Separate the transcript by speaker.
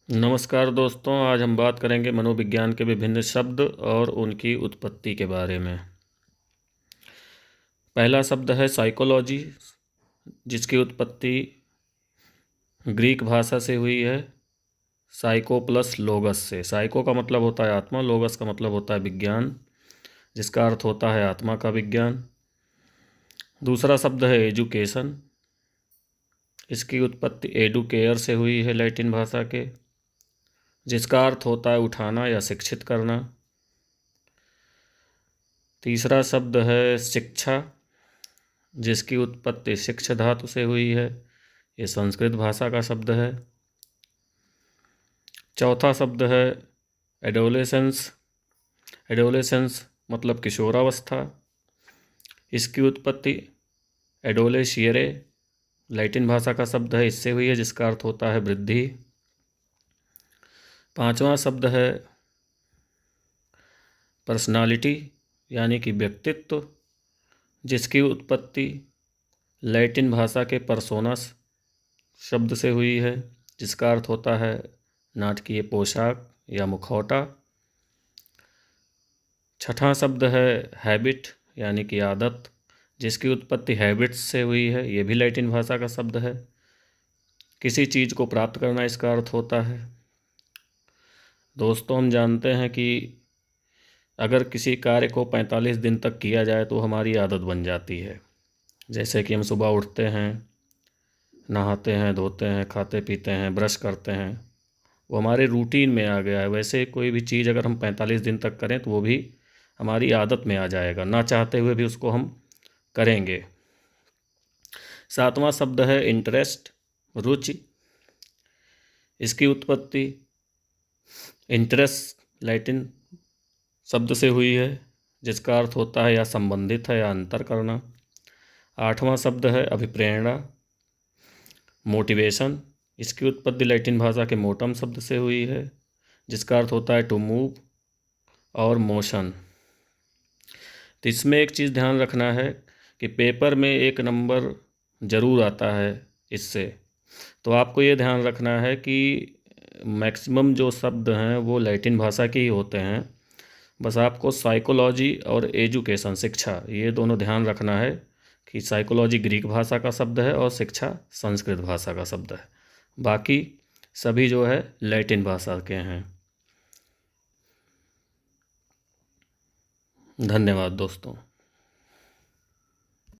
Speaker 1: नमस्कार दोस्तों, आज हम बात करेंगे मनोविज्ञान के विभिन्न शब्द और उनकी उत्पत्ति के बारे में। पहला शब्द है साइकोलॉजी, जिसकी उत्पत्ति ग्रीक भाषा से हुई है। साइको प्लस लोगस से। साइको का मतलब होता है आत्मा, लोगस का मतलब होता है विज्ञान, जिसका अर्थ होता है आत्मा का विज्ञान। दूसरा शब्द है एजुकेशन। इसकी उत्पत्ति एडुकेयर से हुई है, लैटिन भाषा के, जिसका अर्थ होता है उठाना या शिक्षित करना। तीसरा शब्द है शिक्षा, जिसकी उत्पत्ति शिक्ष धातु से हुई है। ये संस्कृत भाषा का शब्द है। चौथा शब्द है एडोलेसेंस। एडोलेसेंस मतलब किशोरावस्था। इसकी उत्पत्ति एडोलेशियरे, लैटिन भाषा का शब्द है, इससे हुई है, जिसका अर्थ होता है वृद्धि। पांचवा शब्द है पर्सनालिटी, यानी कि व्यक्तित्व, जिसकी उत्पत्ति लैटिन भाषा के पर्सोनस शब्द से हुई है, जिसका अर्थ होता है नाटकीय पोशाक या मुखौटा। छठा शब्द है हैबिट, यानी कि आदत, जिसकी उत्पत्ति हैबिट्स से हुई है। ये भी लैटिन भाषा का शब्द है। किसी चीज़ को प्राप्त करना इसका अर्थ होता है। दोस्तों, हम जानते हैं कि अगर किसी कार्य को 45 दिन तक किया जाए तो हमारी आदत बन जाती है। जैसे कि हम सुबह उठते हैं, नहाते हैं, धोते हैं, खाते पीते हैं, ब्रश करते हैं, वो हमारे रूटीन में आ गया है। वैसे कोई भी चीज़ अगर हम 45 दिन तक करें तो वो भी हमारी आदत में आ जाएगा, ना चाहते हुए भी उसको हम करेंगे। सातवां शब्द है इंटरेस्ट, रुचि। इसकी उत्पत्ति इंटरेस्ट लैटिन शब्द से हुई है, जिसका अर्थ होता है या संबंधित है या अंतर करना। आठवां शब्द है अभिप्रेरणा, मोटिवेशन। इसकी उत्पत्ति लैटिन भाषा के मोटम शब्द से हुई है, जिसका अर्थ होता है टू मूव और मोशन। तो इसमें एक चीज़ ध्यान रखना है कि पेपर में एक नंबर ज़रूर आता है इससे। तो आपको ये ध्यान रखना है कि मैक्सिमम जो शब्द हैं वो लैटिन भाषा के ही होते हैं। बस आपको साइकोलॉजी और एजुकेशन, शिक्षा, ये दोनों ध्यान रखना है कि साइकोलॉजी ग्रीक भाषा का शब्द है और शिक्षा संस्कृत भाषा का शब्द है। बाकी सभी जो है लैटिन भाषा के हैं। धन्यवाद दोस्तों।